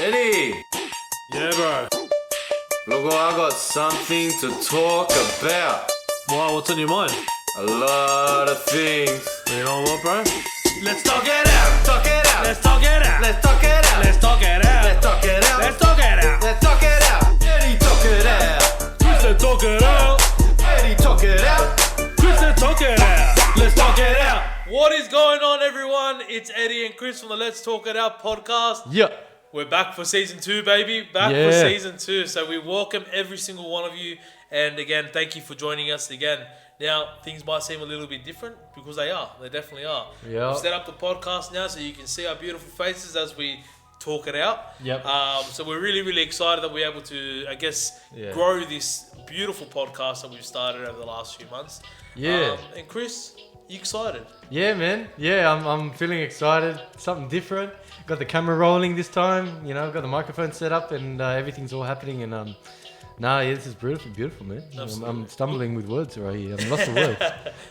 Eddie, Yeah, bro. look what I got something to talk about. Wow, what's on your mind? A lot of things. You know what, bro? Let's talk it out, talk it out. Let's talk it out. Let's talk it out. Let's talk it out. Let's talk it out. Let's talk it out. Let's talk it out. Eddie, talk it out. Let's talk it out. Eddie, talk it out. Let's talk it out. Let's talk it out. What is going on, everyone? It's Eddie and Chris from the Let's Talk It Out podcast. Yeah. We're back for season 2, baby. Back for Yeah. season 2. So we welcome every single one of you. And again, thank you for joining us again. Now, things might seem a little bit different because they are. They definitely are. Yeah. We've set up the podcast now so you can see our beautiful faces as we talk it out. Yep. So we're really, really excited that we're able to, I guess, Yeah. grow this beautiful podcast that we've started over the last few months. Yeah. And Chris, you excited? Yeah, man. Yeah, I'm feeling excited. Something different. Got the camera rolling this time. You know, got the microphone set up and everything's all happening. And this is beautiful, man. Absolutely. I'm stumbling with words right here. I'm lost for words.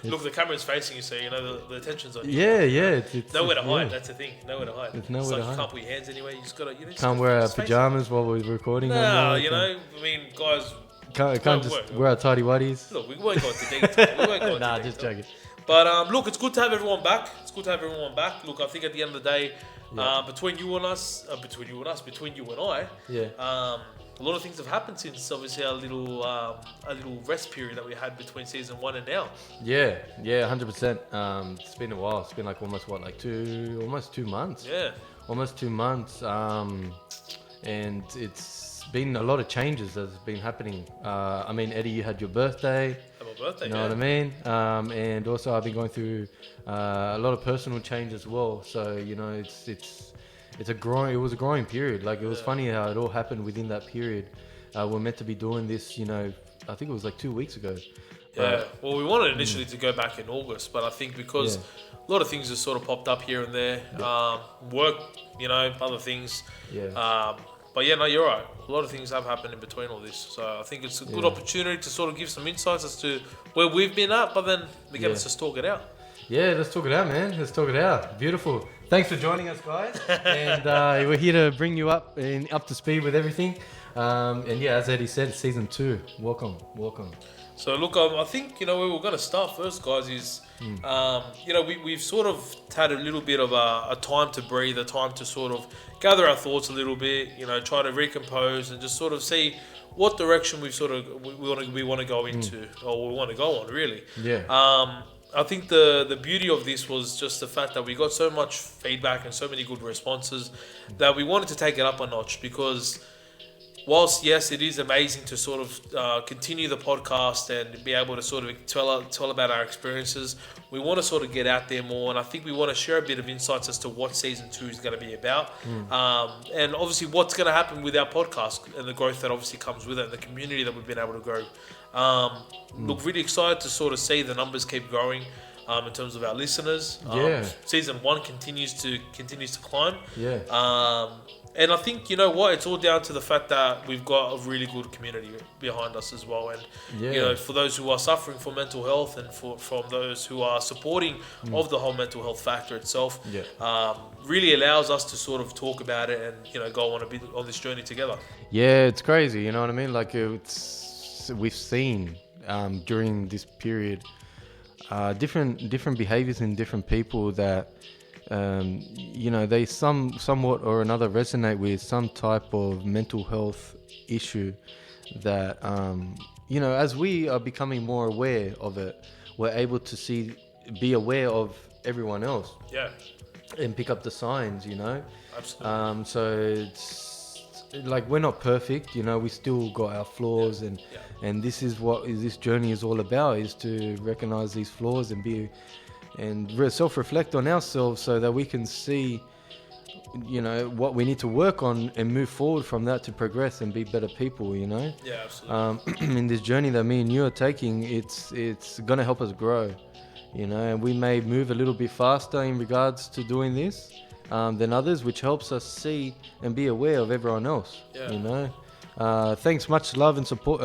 Look, the camera's facing you, so you know the attention's on you. Yeah. It's Nowhere to hide. yeah. That's the thing. Nowhere to hide. There's nowhere it's like to you hide. can't put your hands anywhere. You just gotta. You just Can't gotta wear our just face it. pajamas while we're recording. No, you know. I mean, guys. Can't won't just work. wear our tidy whities. Look, we won't go into detail. We won't go into Nah, detail. just joking. But look, it's good to have everyone back. It's good to have everyone back. Look, I think at the end of the day, Yeah. between you and I, Yeah. a lot of things have happened since obviously a little rest period that we had between season 1 and now. Yeah, 100%. It's been a while. It's been like almost 2 months. Yeah. Almost 2 months. And it's been a lot of changes that's been happening. I mean, Eddie, you had your birthday. Had my birthday. You know what I mean? And also I've been going through a lot of personal change as well. So, you know, it was a growing period. Like, it was funny how it all happened within that period. We're meant to be doing this, you know, I think it was like 2 weeks ago. Yeah, well, we wanted initially to go back in August, but I think because a lot of things have sort of popped up here and there, work, you know, other things. Yeah. But yeah, no, you're right. A lot of things have happened in between all this. So I think it's a good opportunity to sort of give some insights as to where we've been at, but then again, let's just talk it out. Yeah, let's talk it out, man. Let's talk it out. Beautiful. Thanks for joining us, guys. And we're here to bring you up to speed with everything. And yeah, as Eddie said, season 2. Welcome. So look, I think, you know, where we're going to start first, guys, is, you know, we've sort of had a little bit of a time to breathe, a time to sort of gather our thoughts a little bit, you know, try to recompose and just sort of see what direction we want to go into, or we want to go on, really. Yeah. I think the beauty of this was just the fact that we got so much feedback and so many good responses that we wanted to take it up a notch, because whilst, yes, it is amazing to sort of continue the podcast and be able to sort of tell about our experiences, we want to sort of get out there more, and I think we want to share a bit of insights as to what season 2 is going to be about, and obviously what's going to happen with our podcast and the growth that obviously comes with it and the community that we've been able to grow. Look, really excited to sort of see the numbers keep growing in terms of our listeners. Season 1 continues to climb. Yeah. And I think, you know what, it's all down to the fact that we've got a really good community behind us as well. And, you know, for those who are suffering from mental health and from those who are supporting of the whole mental health factor itself, really allows us to sort of talk about it and, you know, go on a bit on this journey together. Yeah, it's crazy. You know what I mean? Like, we've seen during this period different behaviors in different people that, you know, they somewhat or another resonate with some type of mental health issue that, you know, as we are becoming more aware of it, we're able to be aware of everyone else. Yeah. And pick up the signs, you know. Absolutely. So it's like, we're not perfect, you know, we still got our flaws, and this is what this journey is all about, is to recognize these flaws and self-reflect on ourselves so that we can see, you know, what we need to work on and move forward from that to progress and be better people, you know. Yeah, absolutely. In this journey that me and you are taking, it's going to help us grow, you know, and we may move a little bit faster in regards to doing this than others, which helps us see and be aware of everyone else, you know. Thanks, much love and support.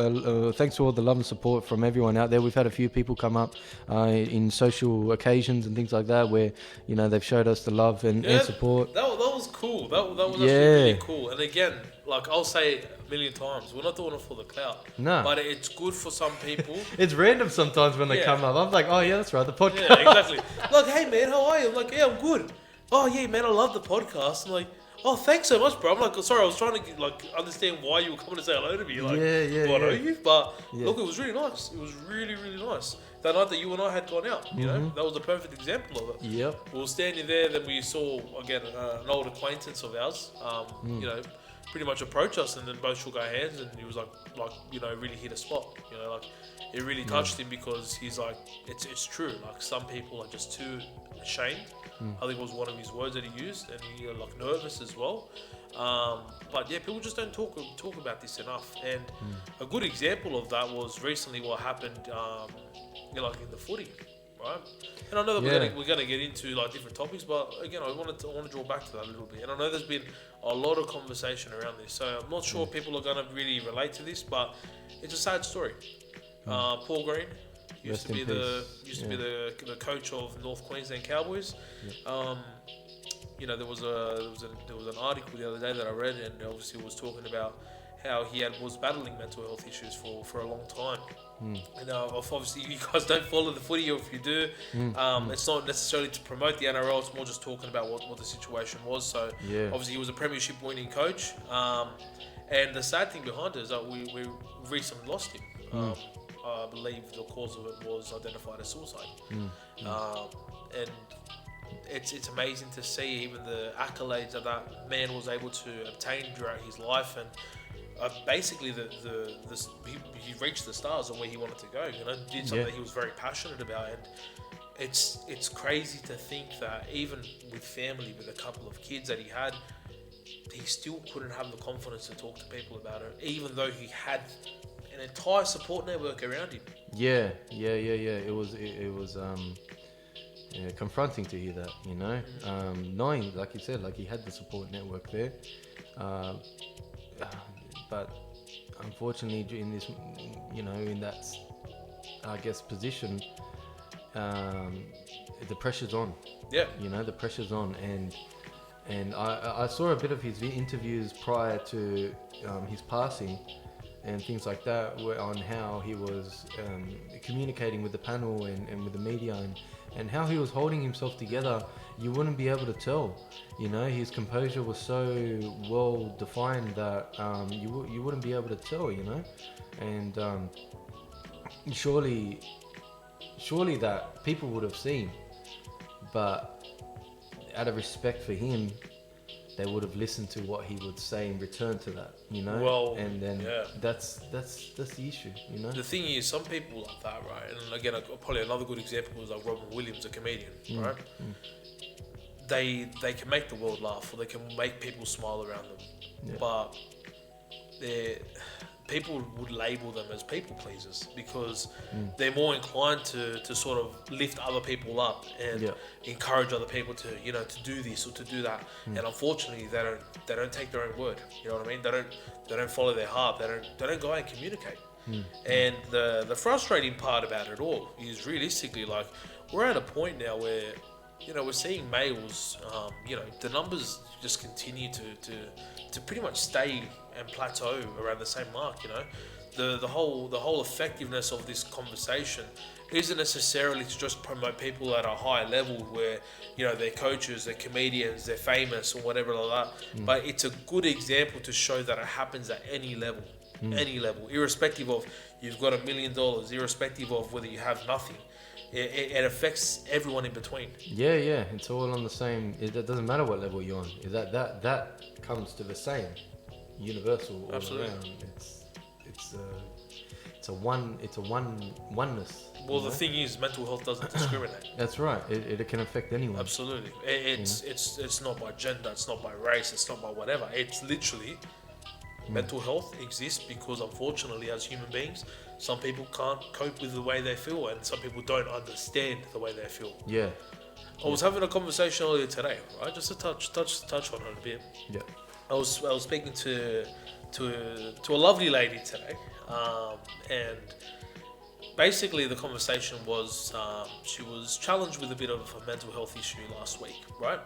Thanks to all the love and support from everyone out there. We've had a few people come up in social occasions and things like that, where, you know, they've showed us the love and support. That was was cool. That was actually Yeah. really cool. And again, like I'll say it a million times, we're not doing it for the clout. No. But it's good for some people. It's random sometimes when they Yeah. come up. I'm like, oh yeah, that's right, the podcast. Yeah, exactly. Like, hey man, how are you? I'm like, yeah, I'm good. Oh yeah, man, I love the podcast. I'm like, oh, thanks so much, bro. I'm like, sorry, I was trying to like understand why you were coming to say hello to me. Like, Yeah, do I know yeah. you? But Yeah. look, it was really nice. It was really, really nice. That night that you and I had gone out, you know, that was the perfect example of it. Yep. We were standing there, then we saw again an old acquaintance of ours, you know, pretty much approach us, and then both shook our hands, and he was like you know, really hit a spot, you know, like it really touched him because he's like, it's true, like some people are just too ashamed. I think it was one of his words that he used, and he like nervous as well. But yeah, people just don't talk about this enough. And a good example of that was recently what happened, you know, like in the footy, right? And I know that we're gonna get into like different topics, but again, I want to draw back to that a little bit. And I know there's been a lot of conversation around this, so I'm not sure people are gonna really relate to this, but it's a sad story. Paul Green used Rest to be in the peace. the coach of North Queensland Cowboys. You know, there was an article the other day that I read, and obviously it was talking about how he was battling mental health issues for a long time. And obviously you guys don't follow the footy, or if you do, it's not necessarily to promote the NRL, it's more just talking about what the situation was. So obviously he was a premiership winning coach, and the sad thing behind it is that we recently lost him. I believe the cause of it was identified as suicide. And it's amazing to see even the accolades that man was able to obtain throughout his life, and basically he reached the stars of where he wanted to go. You know, did something that he was very passionate about, and it's crazy to think that even with family, with a couple of kids that he had, he still couldn't have the confidence to talk to people about it, even though he had an entire support network around him. Yeah. It was confronting to hear that, you know, knowing, like you said, like he had the support network there, but unfortunately in this, you know, in that, I guess, position, the pressure's on. Yeah. You know, the pressure's on, and I saw a bit of his interviews prior to his passing and things like that, on how he was communicating with the panel and with the media, and how he was holding himself together. You wouldn't be able to tell, you know, his composure was so well defined that you wouldn't be able to tell, you know, and surely that people would have seen, but out of respect for him, they would have listened to what he would say in return to that, you know. Well, and then yeah. that's the issue, you know. The thing is, some people like that, right? And again, probably another good example was like Robin Williams, a comedian, right? They can make the world laugh, or they can make people smile around them, but people would label them as people pleasers because they're more inclined to sort of lift other people up and encourage other people to, you know, to do this or to do that. And unfortunately, they don't take their own word. You know what I mean? They don't follow their heart. They don't go out and communicate. And the frustrating part about it all is realistically, like, we're at a point now where, you know, we're seeing males, you know, the numbers just continue to pretty much stay and plateau around the same mark. You know, the whole effectiveness of this conversation isn't necessarily to just promote people at a higher level where, you know, they're coaches, they're comedians, they're famous or whatever like that. But it's a good example to show that it happens at any level, irrespective of you've got $1 million, irrespective of whether you have nothing. It affects everyone in between. Yeah, it's all on the same. It doesn't matter what level you're on. That comes to the same, universal all around. It's a oneness. Well, the thing is, mental health doesn't discriminate. That's right. It can affect anyone. Absolutely. It's not by gender. It's not by race. It's not by whatever. It's literally mental health exists because, unfortunately, as human beings, some people can't cope with the way they feel, and some people don't understand the way they feel. Yeah. I was having a conversation earlier today, right? Just to touch on it a bit. Yeah. I was speaking to a lovely lady today, and basically the conversation was she was challenged with a bit of a mental health issue last week, right?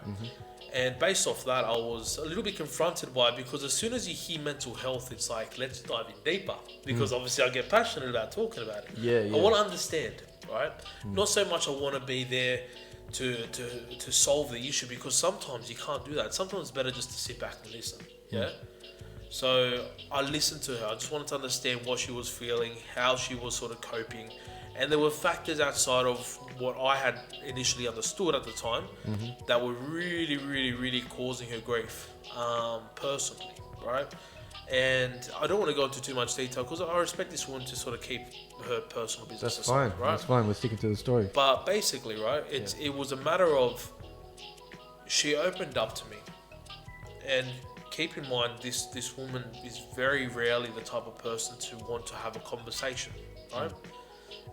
And based off that, I was a little bit confronted by it, because as soon as you hear mental health, it's like, let's dive in deeper, because obviously I get passionate about talking about it. I want to understand, right? Not so much I want to be there to solve the issue, because sometimes you can't do that. Sometimes it's better just to sit back and listen. Yeah. So I listened to her. I just wanted to understand what she was feeling, how she was sort of coping, and there were factors outside of what I had initially understood at the time that were really, really, really causing her grief, personally, right? And I don't want to go into too much detail, because I respect this woman to sort of keep her personal business That's aside, fine. right? That's fine. We're sticking to the story. But basically, right, it was a matter of, she opened up to me, and keep in mind, this woman is very rarely the type of person to want to have a conversation, right?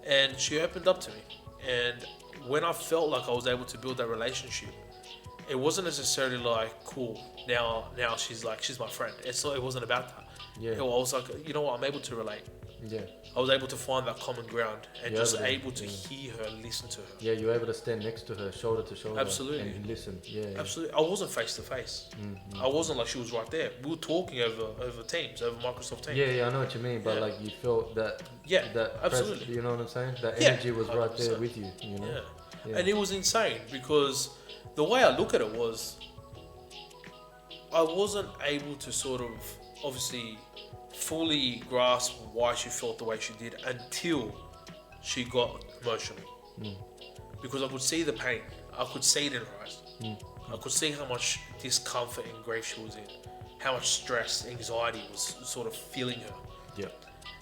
And she opened up to me, and when I felt like I was able to build that relationship, it wasn't necessarily like, cool, now she's my friend. It wasn't about that. Yeah. I was like, you know what, I'm able to relate. Yeah. I was able to find that common ground, and Yeah, just but able to hear her, listen to her. Yeah, you're able to stand next to her, shoulder to shoulder. Absolutely. And listen. Yeah. Absolutely. I wasn't face to face. I wasn't like she was right there. We were talking over Teams, over Microsoft Teams. Yeah, I know what you mean, but Yeah. like you felt that. Yeah, that absolutely. You know what I'm saying? That Yeah, energy was right there 100%. with you. You know. Yeah. And it was insane, because the way I look at it was, I wasn't able to sort of obviously fully grasp why she felt the way she did until she got emotional. Because I could see the pain. I could see it in her eyes. I could see how much discomfort and grief she was in, how much stress, anxiety was sort of filling her. Yeah.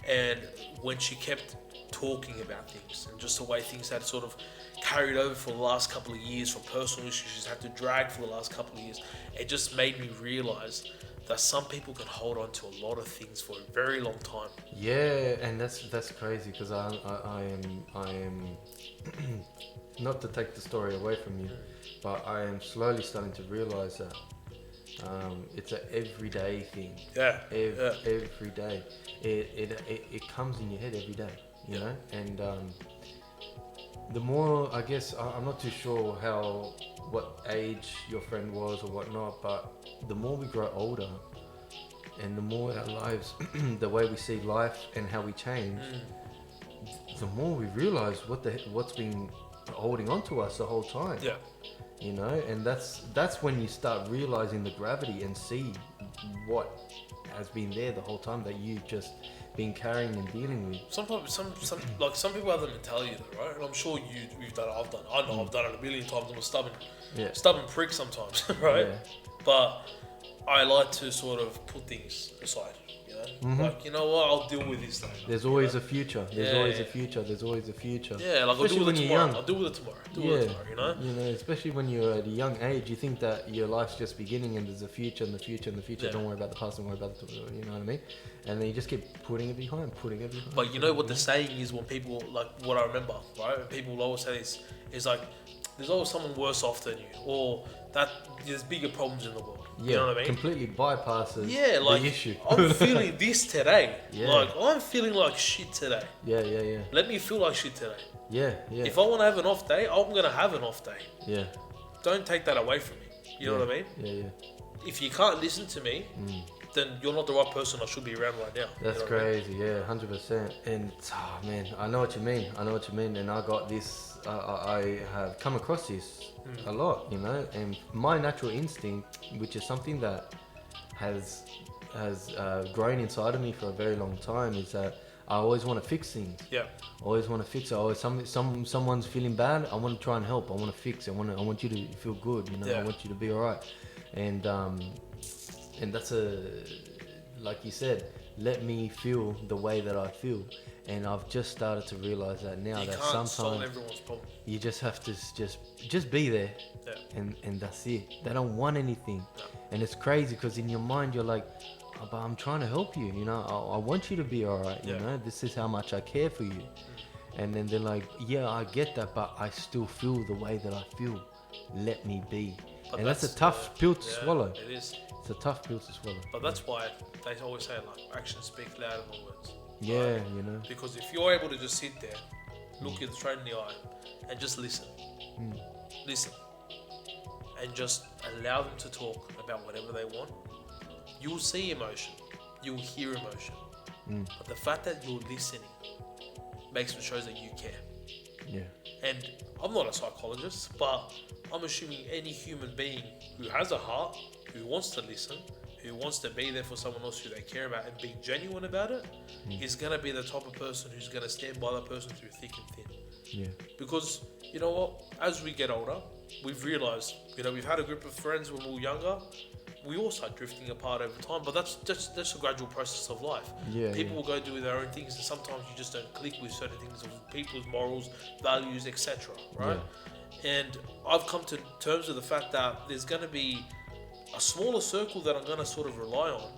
And when she kept talking about things, and just the way things had sort of carried over for the last couple of years, from personal issues she's had to drag for the last couple of years, it just made me realize that some people can hold on to a lot of things for a very long time. Yeah, and that's crazy, because I am not to take the story away from you, but I am slowly starting to realize that it's an everyday thing. Yeah. Every day, it comes in your head every day, you know. And the more, I guess, I'm not too sure what age your friend was or whatnot, but the more we grow older, and the more our lives, the way we see life and how we change, the more we realize what's been holding on to us the whole time. Yeah. You know, and that's when you start realizing the gravity and see what has been there the whole time that you've just been carrying and dealing with. Some people have the mentality though, right? And I'm sure you've done it. I've done it. I know I've done it a million times. I'm a stubborn prick sometimes, right? Yeah. But I like to sort of put things aside. Like, you know what, I'll deal with this later. There's always a future. There's always a future. There's always a future. Yeah, like Especially I'll deal with when it you're tomorrow. young. I'll deal with it tomorrow. You know? You know, especially when you're at a young age, you think that your life's just beginning and there's a future and the future and the future. Yeah. Don't worry about the past, don't worry about the tomorrow, you know what I mean? And then you just keep putting it behind. But you know what the saying is, when people, like what I remember, right? When people will always say this, is like, there's always someone worse off than you, or that there's bigger problems in the world. Yeah, You know what I mean? completely bypasses Like the issue. I'm feeling this today. Yeah. Like I'm feeling like shit today. Yeah. Let me feel like shit today. Yeah. If I want to have an off day, I'm gonna have an off day. Yeah. Don't take that away from me. You know what I mean? Yeah. If you can't listen to me, then you're not the right person I should be around right now. That's You know what I mean? crazy, yeah, 100%. And man, I know what you mean. And I got this. I have come across this a lot, you know. And my natural instinct, which is something that has grown inside of me for a very long time, is that I always want to fix things. Yeah. Always want to fix it. Always someone's feeling bad. I want to try and help. I want to fix it. I want you to feel good. You know. Yeah. I want you to be alright. And that's like you said, let me feel the way that I feel. And I've just started to realize that now, You that can't solve sometimes everyone's problem. you just have to just be there. Yeah. And that's it. They don't want anything. No. And it's crazy because in your mind you're like, oh, but I'm trying to help you, you know. I want you to be alright, you Yeah. know. This is how much I care for you. And then they're like, yeah, I get that, but I still feel the way that I feel. Let me be. But And that's a tough pill to yeah, swallow. It is. It's a tough pill to swallow. But that's why they always say, like, actions speak louder than words. Yeah, you know. Because if you're able to just sit there, look it straight in the eye, and just listen, listen, and just allow them to talk about whatever they want, you'll see emotion, you'll hear emotion. But the fact that you're listening shows that you care. Yeah. And I'm not a psychologist, but I'm assuming any human being who has a heart, who wants to listen, who wants to be there for someone else who they care about and be genuine about it, is going to be the type of person who's going to stand by that person through thick and thin. Yeah. Because, you know what, as we get older, we've realised, you know, we've had a group of friends when we were younger, we all start drifting apart over time, but that's a gradual process of life. Yeah, People will go do their own things, and sometimes you just don't click with certain things of people's morals, values, etc. Right? And I've come to terms with the fact that there's going to be a smaller circle that I'm going to sort of rely on.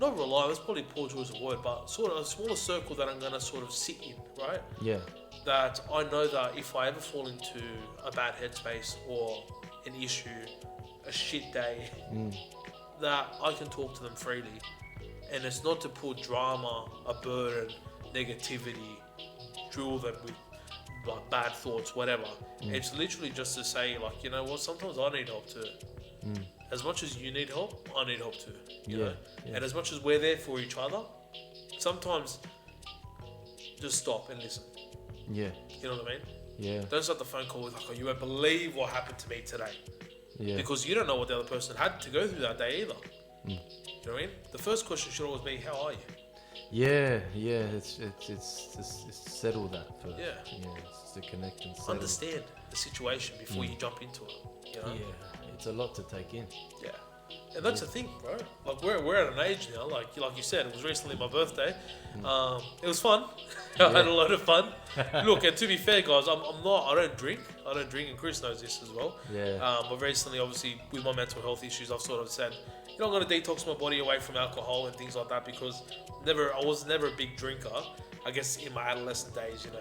Not rely, that's probably a poor choice of word, but sort of a smaller circle that I'm going to sort of sit in, right? Yeah. That I know that if I ever fall into a bad headspace or an issue, a shit day, that I can talk to them freely. And it's not to put drama, a burden, negativity, drill them with like bad thoughts, whatever. It's literally just to say, like, you know what, sometimes I need help too. As much as you need help, I need help too. You know? And as much as we're there for each other, sometimes just stop and listen. Yeah. You know what I mean? Yeah. Don't start the phone call with, like, oh, you won't believe what happened to me today. Yeah. Because you don't know what the other person had to go through that day either. You know what I mean? The first question should always be, how are you? Yeah. It's settle that first. Yeah. It's to connect and settle. Understand the situation before you jump into it. You know? Yeah. It's a lot to take in. Yeah. And that's the thing, bro. Like we're at an age now, like you said, it was recently my birthday. It was fun. I had a lot of fun. Look, and to be fair, guys, I don't drink, and Chris knows this as well. Yeah. But recently, obviously, with my mental health issues, I've sort of said, you know, I'm going to detox my body away from alcohol and things like that, because I was never a big drinker. I guess in my adolescent days, you know,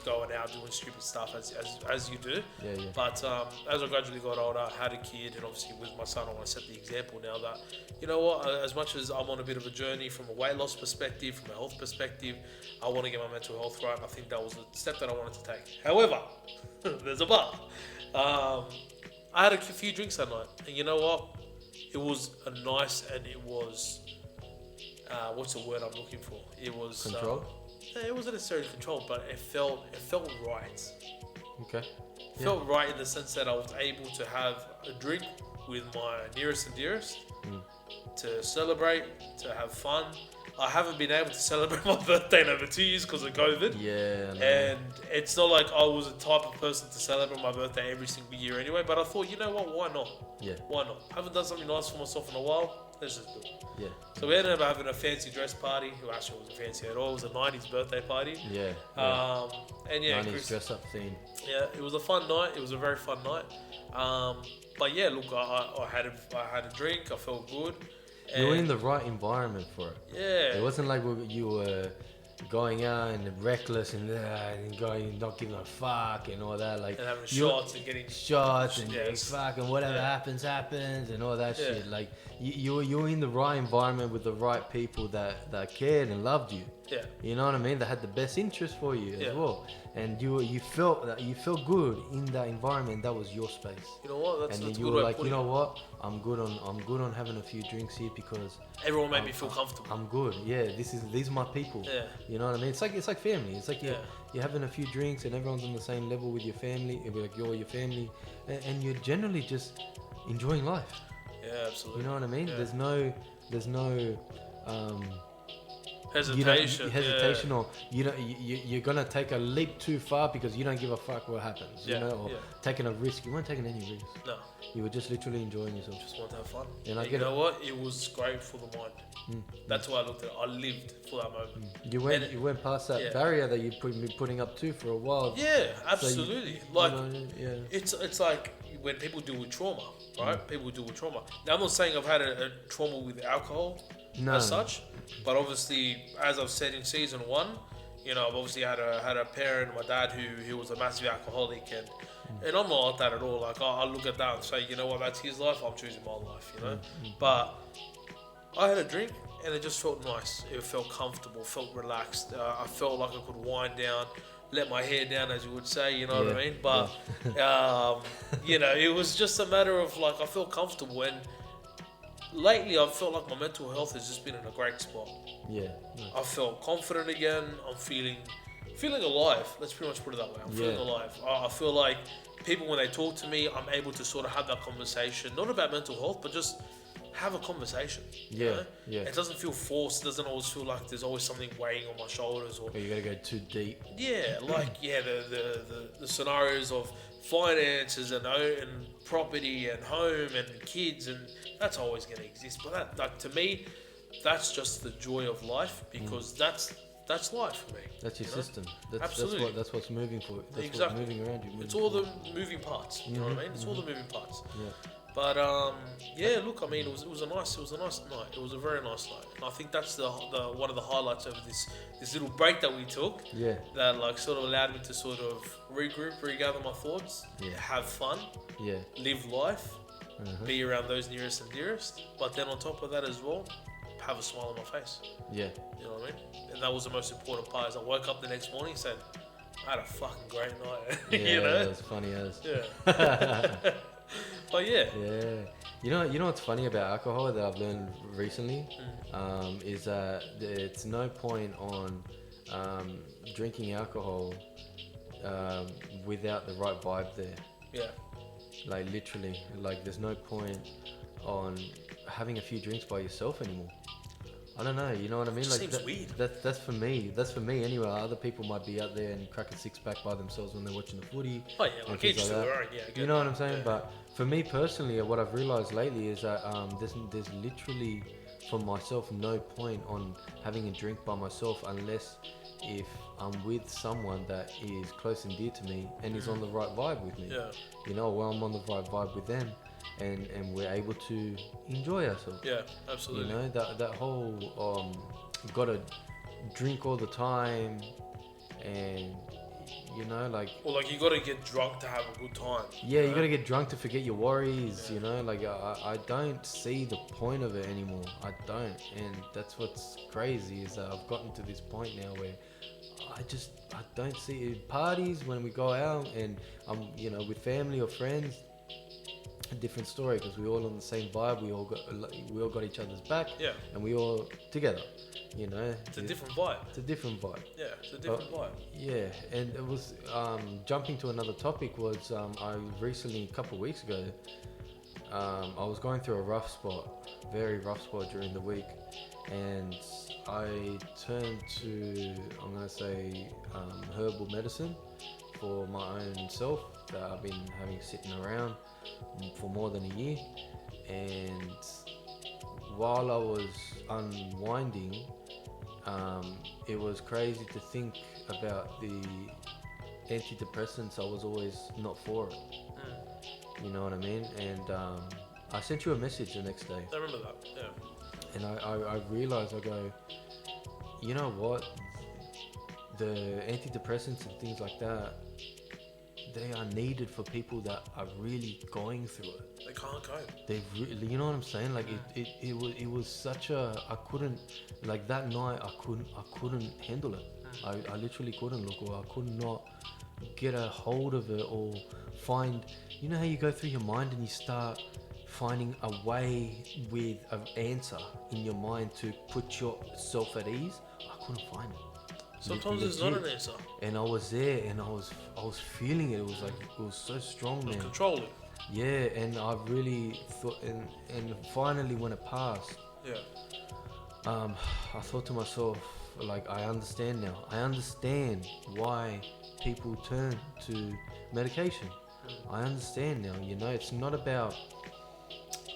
going out doing stupid stuff as you do. Yeah. But as I gradually got older, I had a kid, and obviously with my son, I want to set the example now that, you know what, as much as I'm on a bit of a journey from a weight loss perspective, from a health perspective, I want to get my mental health right, and I think that was the step that I wanted to take. However, there's a but. I had a few drinks that night, and you know what? It was and it was, what's the word I'm looking for? It was... Control? It wasn't necessarily controlled, but it felt right. Okay. It felt right in the sense that I was able to have a drink with my nearest and dearest, to celebrate, to have fun. I haven't been able to celebrate my birthday in over 2 years because of COVID. Yeah. And it's not like I was the type of person to celebrate my birthday every single year anyway, but I thought, you know what, why not? Yeah. Why not? I haven't done something nice for myself in a while. Let's just do it. Yeah. So we ended up having a fancy dress party. Well, actually, it wasn't fancy at all. It was a 90s birthday party. Yeah. And yeah, 90s Chris, dress up theme. yeah, it was a fun night. It was a very fun night. But yeah, look, I had a drink. I felt good. You were in the right environment for it. Yeah. It wasn't like you were going out and reckless and going not giving a fuck and all that, like And having you- shots and getting shots and Yes. fucking whatever Yeah. happens and all that Yeah. shit. Like you were in the right environment with the right people that cared and loved you. Yeah. You know what I mean? That had the best interest for you Yeah. as well. And you felt good in that environment. That was your space. You know what? That's And a then good you way were of like, you putting know it. what? I'm good on having a few drinks here because Everyone made me feel comfortable. I'm good. Yeah, these are my people. Yeah. You know what I mean? It's like family. It's like Yeah. you're having a few drinks and everyone's on the same level with your family. Like you're your family, and you're generally just enjoying life. Yeah, absolutely. You know what I mean? Yeah. There's no Hesitation. hesitation, or you're gonna take a leap too far because you don't give a fuck what happens. Yeah, You know, or yeah. taking a risk. You weren't taking any risk. No, You were just literally enjoying yourself. just want to have fun. And I you get know what? It was great for the mind. That's why I looked at it. I lived for that moment. You went past that Yeah. barrier that you've been putting up to for a while. Yeah, absolutely. Like, yeah. it's like when people deal with trauma, right? People deal with trauma. Now, I'm not saying I've had a trauma with alcohol No. as such, but obviously, as I've said in season 1, you know, I've obviously had a parent, my dad, who was a massive alcoholic, and I'm not like that at all. Like, I look at that and say, you know what, that's his life, I'm choosing my life, you know? But I had a drink, and it just felt nice. It felt comfortable, felt relaxed. I felt like I could wind down, let my hair down, as you would say, you know what I mean? But, you know, it was just a matter of like, I felt comfortable. And lately, I felt like my mental health has just been in a great spot. Yeah. I felt confident again. I'm feeling alive. Let's pretty much put it that way. I'm feeling alive. I feel like people, when they talk to me, I'm able to sort of have that conversation, not about mental health, but just have a conversation. You know? It doesn't feel forced. It doesn't always feel like there's always something weighing on my shoulders, or You gotta go too deep. the scenarios of finances and property and home and kids, and that's always going to exist. But that to me, that's just the joy of life, because that's life for me. That's your system. Absolutely. That's what's moving for. That's Exactly. what's moving around you. It's all the moving parts. You know what I mean? It's all the moving parts. Yeah. But look, I mean, it was a nice night. It was a very nice night. And I think that's the one of the highlights of this little break that we took. Yeah. That like sort of allowed me to sort of regroup, regather my thoughts, have fun, live life, be around those nearest and dearest. But then on top of that as well, have a smile on my face. Yeah. You know what I mean? And that was the most important part. Is I woke up the next morning and said, I had a fucking great night. Yeah, you know? That's funny as. Yeah. But yeah. Yeah. You know what's funny about alcohol that I've learned recently, is that it's no point on drinking alcohol without the right vibe there. Yeah. Like literally, like there's no point on having a few drinks by yourself anymore. I don't know, you know what I mean? Like seems weird. That's for me. That's for me anyway. Other people might be out there and crack a six pack by themselves when they're watching the footy. Oh yeah, like each to their own. Yeah, you know what I'm saying? But for me personally, what I've realized lately is that there's literally, for myself, no point on having a drink by myself unless if I'm with someone that is close and dear to me and is on the right vibe with me. Yeah. You know, where I'm on the right vibe with them. And we're able to enjoy ourselves. Yeah, absolutely. You know, that whole gotta drink all the time, and you know, like, or like you gotta get drunk to have a good time. Yeah, you gotta get drunk to forget your worries. You know, like I don't see the point of it anymore. I don't, and that's what's crazy is that I've gotten to this point now where I don't see it. Parties when we go out and I'm with family or friends. A different story because we're all on the same vibe. We all got each other's back. Yeah. And we all together. You know. It's a different vibe. It's a different vibe. Yeah, it's a different vibe. Yeah, and it was jumping to another topic was I recently a couple of weeks ago I was going through a rough spot, very rough spot during the week, and I turned to herbal medicine for my own self that I've been having sitting around for more than a year. And while I was unwinding, it was crazy to think about the antidepressants. I was always not for it. You know what I mean? And I sent you a message the next day. I remember that, yeah. And I realized, I go, you know what? The antidepressants and things like that, they are needed for people that are really going through it. They can't cope. They really, you know what I'm saying? Like it was such a, I couldn't, like that night I couldn't handle it. I literally couldn't look, or I could not get a hold of it or find, you know how you go through your mind and you start finding a way with an answer in your mind to put yourself at ease. I couldn't find it. Sometimes it's not an answer. And I was there, and I was feeling it. It was like, it was so strong, man. It was controlling. Yeah, and I really thought, and finally when it passed, I thought to myself, like, I understand now. I understand why people turn to medication. I understand now. You know, it's not about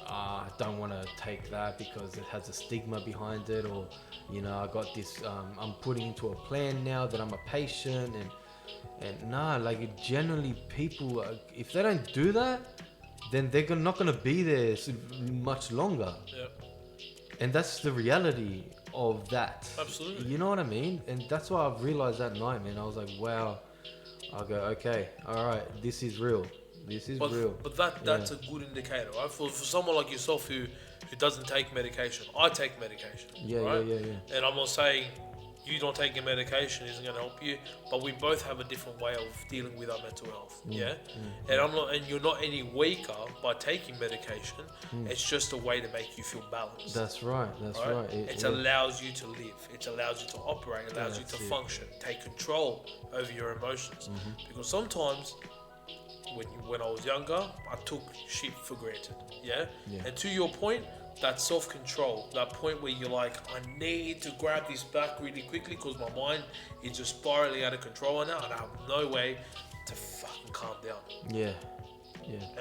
I don't want to take that because it has a stigma behind it, or you know, I got this, I'm putting into a plan now that I'm a patient, and nah, like generally people, if they don't do that, then they're not going to be there much longer. Yeah. And that's the reality of that. Absolutely. You know what I mean? And that's why I've realized that night, man. I was like, wow. I go, okay, all right, this is real. This is real. But that's a good indicator, right? For someone like yourself who who doesn't take medication. I take medication. Yeah, right? yeah. And I'm not saying you not taking medication isn't going to help you, but we both have a different way of dealing with our mental health. And you're not any weaker by taking medication. It's just a way to make you feel balanced. That's right. It allows you to live. It allows you to operate. It allows you to function. Take control over your emotions. Because sometimes, when I was younger, I took shit for granted. And to your point, that self-control, that point where you're like, I need to grab this back really quickly because my mind is just spiraling out of control right now and I have no way to fucking calm down. Yeah.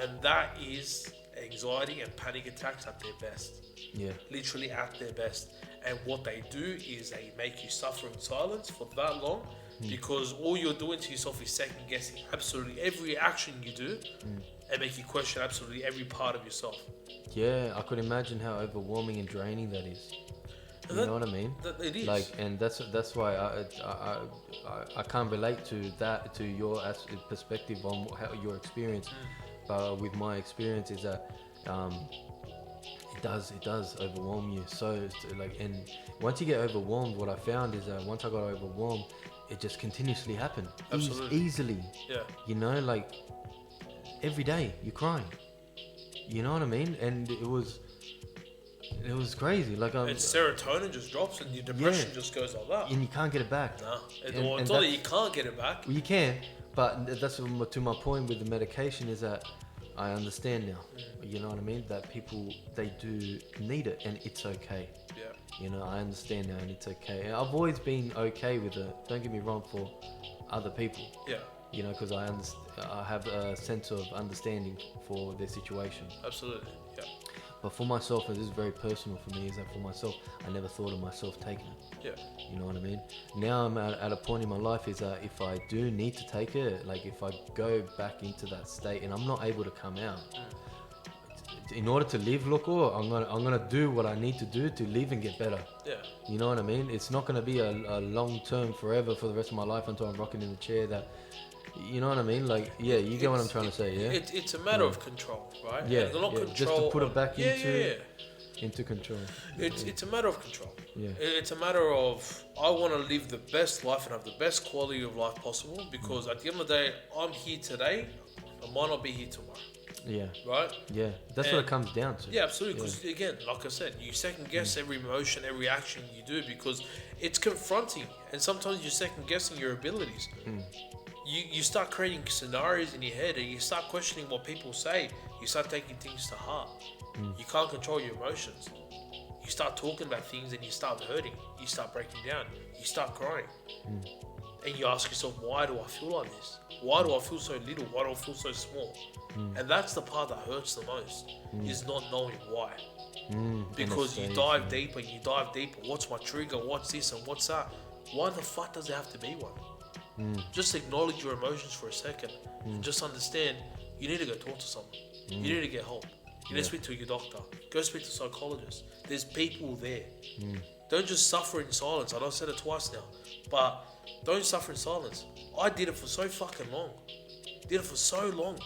And that is anxiety and panic attacks at their best. Yeah. Literally at their best. And what they do is they make you suffer in silence for that long because all you're doing to yourself is second guessing absolutely every action you do and make you question absolutely every part of yourself. Yeah, I could imagine how overwhelming and draining that is. You know what I mean? It is. Like, and that's why I can't relate to that, to your perspective on how your experience. With my experience is that it does overwhelm you. So like, and once you get overwhelmed, what I found is that once I got overwhelmed, it just continuously happened. Absolutely. Easily. Yeah. You know, like every day you're crying. You know what I mean? And it was crazy. Like, and serotonin just drops and your depression just goes like that. And you can't get it back. No. It's not that you can't get it back. Well, you can, but that's to my point with the medication is that I understand now. You know what I mean? That people, they do need it and it's okay. Yeah. You know, I understand now and it's okay. And I've always been okay with it. Don't get me wrong, for other people. Yeah. You know, because I have a sense of understanding for their situation. Absolutely, yeah. But for myself, and this is very personal for me, is that for myself, I never thought of myself taking it. Yeah. You know what I mean? Now I'm at a point in my life is that if I do need to take it, like if I go back into that state and I'm not able to come out, in order to live, loco, I'm gonna do what I need to do to live and get better. Yeah. You know what I mean? It's not gonna be a long term forever for the rest of my life until I'm rocking in the chair that. You know what I mean? Like, yeah, you get what I'm trying to say, yeah? It's a matter of control, right? Yeah, control just to put it back into control. It's a matter of control. Yeah. It's a matter of, I want to live the best life and have the best quality of life possible because at the end of the day, I'm here today, I might not be here tomorrow. Yeah. Right? Yeah, that's what it comes down to. Yeah, absolutely. Because again, like I said, you second guess every emotion, every action you do because it's confronting and sometimes you're second guessing your abilities. You start creating scenarios in your head and you start questioning what people say. You start taking things to heart. You can't control your emotions. You start talking about things and you start hurting. You start breaking down. You start crying. And you ask yourself, why do I feel like this? Why do I feel so little? Why do I feel so small? And that's the part that hurts the most, is not knowing why. Because you dive deeper and you dive deeper. What's my trigger? What's this and what's that? Why the fuck does it have to be one? Just acknowledge your emotions for a second and just understand you need to go talk to someone. You need to get help. You need to speak to your doctor. Go speak to a psychologist. There's people there. Don't just suffer in silence. I know I said it twice now, but don't suffer in silence. I did it for so fucking long. Did it for so long.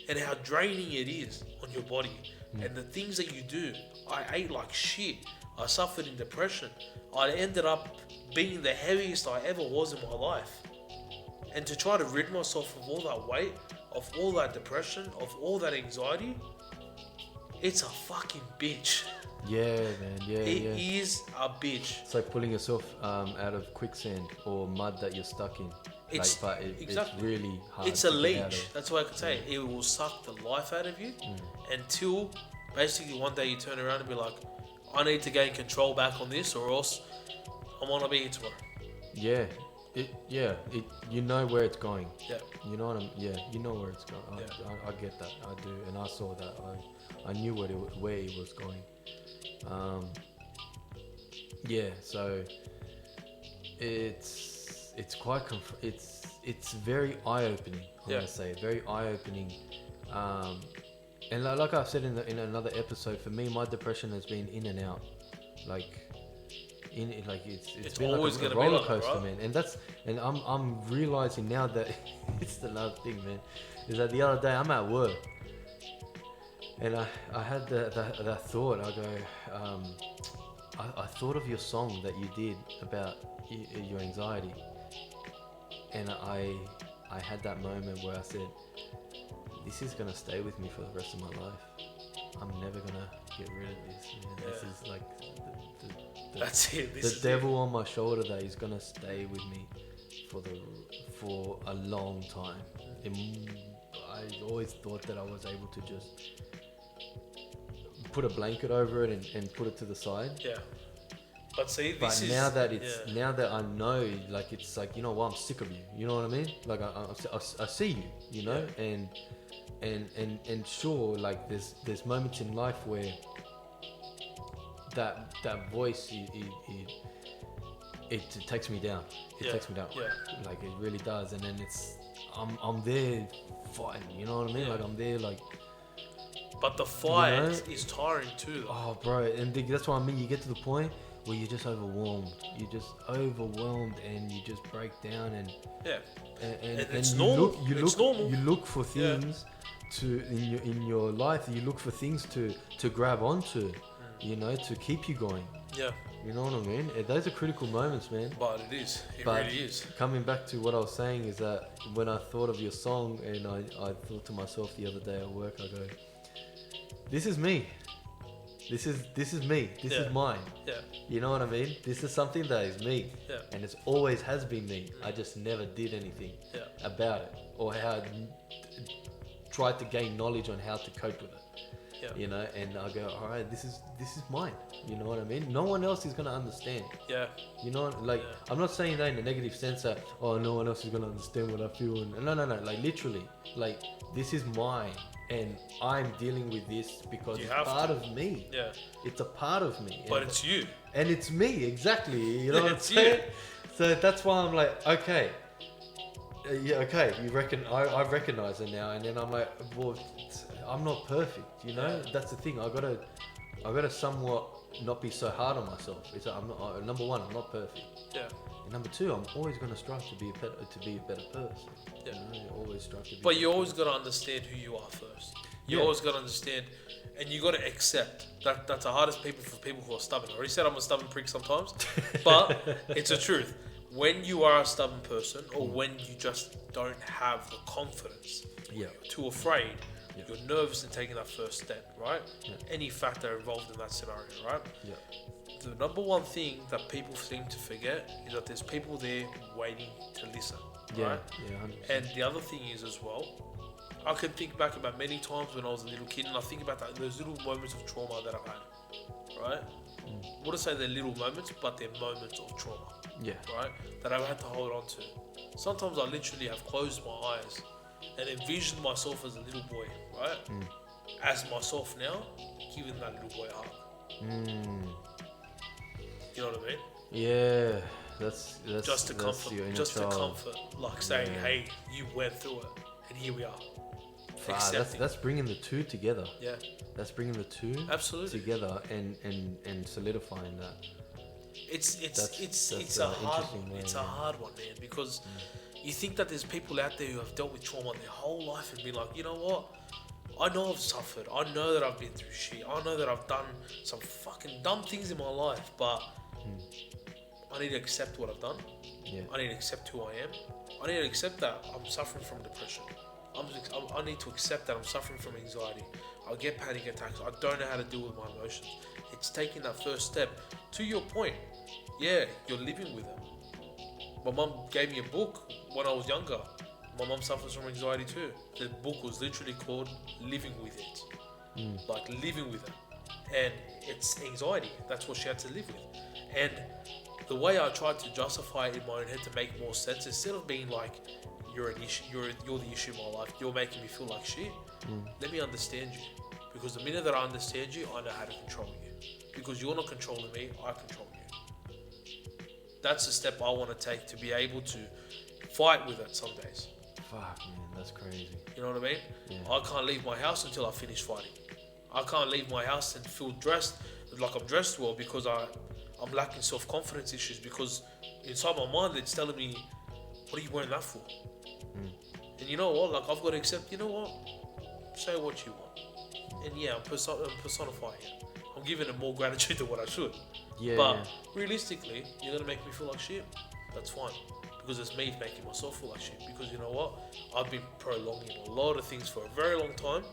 And how draining it is on your body. And the things that you do. I ate like shit. I suffered in depression. I ended up being the heaviest I ever was in my life. And to try to rid myself of all that weight, of all that depression, of all that anxiety, it's a fucking bitch. Yeah, man. Yeah, It is a bitch. It's like pulling yourself out of quicksand or mud that you're stuck in. It's really hard. It's a leech. That's what I could say. It will suck the life out of you until basically one day you turn around and be like, I need to gain control back on this or else I want to be here tomorrow. Yeah. You know where it's going. Yeah. You know what you know where it's going. I get that. I do. And I saw that. I knew where it was going. So it's quite it's very eye-opening. I'm gonna say very eye-opening. And like I've said in another episode, for me, my depression has been in and out. It's been always like a gonna roller be like coaster, that, man. And I'm realizing now that it's the last thing, man. Is that the other day I'm at work And I had that thought. I go, I thought of your song that you did about your anxiety, and I had that moment where I said, this is gonna stay with me for the rest of my life. I'm never gonna get rid of this. Man. Yeah. This is like That's it. This is the devil on my shoulder that is gonna stay with me for a long time. I always thought that I was able to just put a blanket over it and put it to the side. Yeah. But see, this But is now that it's yeah. now that I know, like it's like, you know what, I'm sick of you. You know what I mean? Like I see you, you know, and sure, like there's moments in life where that voice it takes me down. It takes me down. Yeah. Like it really does. And then I'm there fighting. You know what I mean? Yeah. Like I'm there like. But the fight know? is tiring too. Though. Oh, bro, and that's what I mean. You get to the point where you're just overwhelmed. You're just overwhelmed, and you just break down, and Yeah. and it's you normal. Look, you It's look, normal. You look for Yeah. things to in your life. You look for things to grab onto, you know, to keep you going. Yeah. You know what I mean? Those are critical moments, man. But it is. It But really is. coming back to what I was saying is that when I thought of your song, and I thought to myself the other day at work, I go, this is me. This is me. This Yeah. is mine. Yeah. You know what I mean? This is something that is me. Yeah. And it's always has been me. I just never did anything Yeah. about it, or how tried to gain knowledge on how to cope with it. Yeah. You know, and I go, all right, this is mine. You know what I mean? No one else is gonna understand. Yeah. You know, like Yeah. I'm not saying that in a negative sense that, oh, no one else is gonna understand what I feel. And no. Like literally, like this is mine, and I'm dealing with this because You it's have part to. of me. Yeah. It's a part of me. But it's you. And it's me, exactly. You know what I'm It's saying? you. So that's why I'm like, okay. Yeah, okay. You reckon I recognize it now, and then I'm like, well, I'm not perfect. You know, that's the thing. I gotta somewhat not be so hard on myself. It's I'm not. Number one, I'm not perfect. Yeah. And number two, I'm always gonna strive to be a better person. Yeah. You know, you always strive to be. But you always got to understand who you are first. You Yeah. always got to understand, and you got to accept that. That's the hardest people for people who are stubborn. I already said I'm a stubborn prick sometimes, but it's the truth. When you are a stubborn person, or when you just don't have the confidence, Yeah. you're too afraid, Yeah. you're nervous in taking that first step, right? Yeah. Any factor involved in that scenario, right? Yeah. The number one thing that people seem to forget is that there's people there waiting to listen, Yeah. right? Yeah. 100%. And the other thing is as well, I can think back about many times when I was a little kid, and I think about those little moments of trauma that I've had, right? I wouldn't say they're little moments, but they're moments of trauma, Yeah. right? That I've had to hold on to. Sometimes I literally have closed my eyes and envisioned myself as a little boy, right? As myself now, giving that little boy a hug. You know what I mean? Yeah. That's Just to that's comfort, your inner just to child. comfort, like saying, Yeah. "Hey, you went through it, and here we are." Accepting. That's bringing the two together. Yeah, That's bringing the two absolutely. together and solidifying that. It's That's a an hard interesting one. way, It's yeah. a hard one, man, because you think that there's people out there who have dealt with trauma their whole life and be like, you know what? I know I've suffered. I know that I've been through shit. I know that I've done some fucking dumb things in my life, but I need to accept what I've done. Yeah. I need to accept who I am. I need to accept that I'm suffering from depression. I need to accept that I'm suffering from anxiety. I get panic attacks. I don't know how to deal with my emotions. It's taking that first step. To your point, yeah, you're living with it. My mum gave me a book when I was younger. My mum suffers from anxiety too. The book was literally called Living With It. Like living with it. And it's anxiety. That's what she had to live with. And the way I tried to justify it in my own head to make more sense, instead of being like, you're an issue, you're the issue in my life, you're making me feel like shit, let me understand you. Because the minute that I understand you, I know how to control you. Because you're not controlling me, I control you. That's the step I want to take to be able to fight with it some days. Fuck, man, that's crazy. You know what I mean? Yeah. I can't leave my house until I finish fighting. I can't leave my house and feel dressed like I'm dressed well because I'm lacking self-confidence issues, because inside my mind it's telling me, what are you wearing that for? And you know what? Like, I've got to accept, you know what? Say what you want. and yeah, I'm personifying it. I'm giving it more gratitude than what I should. Yeah. But yeah. realistically, you're gonna make me feel like shit. That's fine, because it's me making myself feel like shit. Because you know what? I've been prolonging a lot of things for a very long time,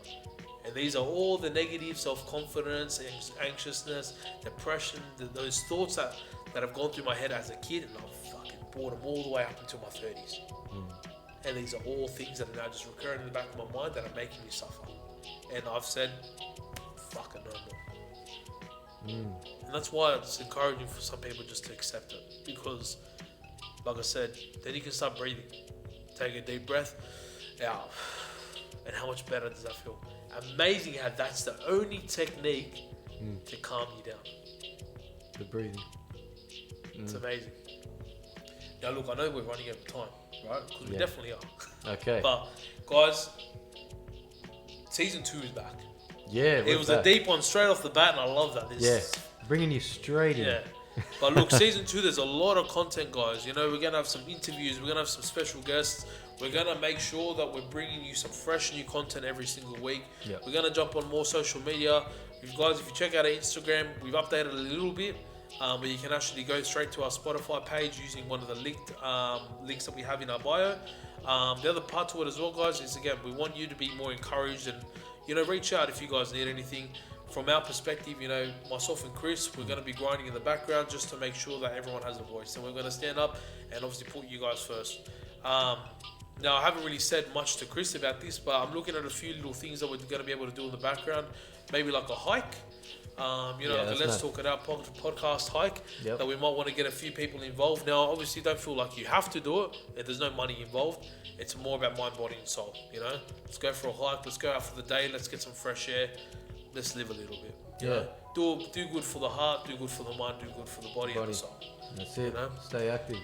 and these are all the negative self-confidence, anxiousness, depression, those thoughts that have gone through my head as a kid, and I've fucking brought them all the way up until my 30s. And these are all things that are now just recurring in the back of my mind that are making me suffer. And I've said, fuck it, no more. And that's why it's encouraging for some people just to accept it. Because, like I said, then you can start breathing. Take a deep breath out. And how much better does that feel? Amazing how that's the only technique to calm you down. The breathing. It's amazing. Now look, I know we're running out of time, right? Because we definitely are. Okay. But guys, season 2 is back. Yeah. It was a deep one straight off the bat, and I love that. Bringing you straight in. Yeah. But look, season 2, there's a lot of content, guys. You know, we're going to have some interviews. We're going to have some special guests. We're going to make sure that we're bringing you some fresh new content every single week. Yep. We're going to jump on more social media. If you check out our Instagram, we've updated a little bit. Where you can actually go straight to our Spotify page using one of the links that we have in our bio. The other part to it as well, guys, is again, we want you to be more encouraged and, you know, reach out if you guys need anything. From our perspective, you know, myself and Chris, we're going to be grinding in the background just to make sure that everyone has a voice. And we're going to stand up and obviously put you guys first. Now, I haven't really said much to Chris about this, but I'm looking at a few little things that we're going to be able to do in the background. Maybe like a hike. Like a Let's Talk It Out podcast hike that we might want to get a few people involved. Now, obviously, don't feel like you have to do it. There's no money involved. It's more about mind, body, and soul. You know, let's go for a hike. Let's go out for the day. Let's get some fresh air. Let's live a little bit. You know? Do good for the heart. Do good for the mind. Do good for the body. And the soul. That's it. You know? Stay active.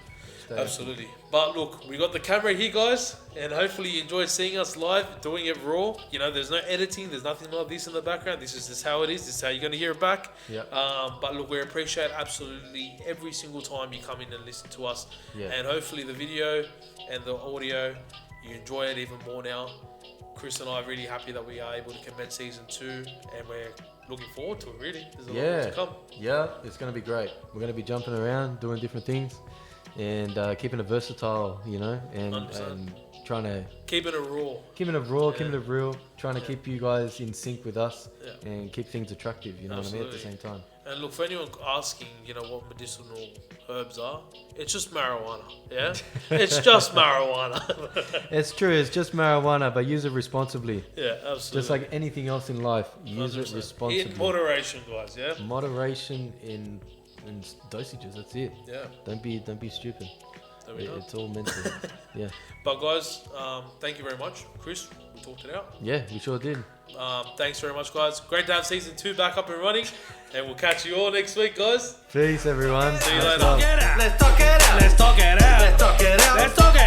Absolutely. But look, we got the camera here, guys, and hopefully you enjoyed seeing us live, doing it raw. You know, there's no editing, there's nothing like this in the background. This is just how it is. This is how you're going to hear it back. Yeah. But look, we appreciate absolutely every single time you come in and listen to us. Yeah. And hopefully the video and the audio, you enjoy it even more now. Chris and I are really happy that we are able to commence season 2, and we're looking forward to it, really. There's a lot more to come. Yeah, it's going to be great. We're going to be jumping around, doing different things, and keeping it versatile, you know, and trying to keeping it raw, keeping it real, trying to keep you guys in sync with us and keep things attractive, you know what I mean, at the same time. And look, for anyone asking, you know, what medicinal herbs are, it's just marijuana, yeah? It's just marijuana. It's true, it's just marijuana, but use it responsibly. Yeah, absolutely. Just like anything else in life, use 100%. It responsibly. In moderation, guys, yeah? Moderation in dosages, that's it. Yeah. Don't be stupid. It's all mental. Yeah. But guys, thank you very much. Chris, we talked it out. Yeah, we sure did. Thanks very much, guys. Great to have season 2 back up and running. And we'll catch you all next week, guys. Peace, everyone. See you later. Let's talk it out. Let's talk it out. Let's talk it out. Let's talk it out. Let's talk it out.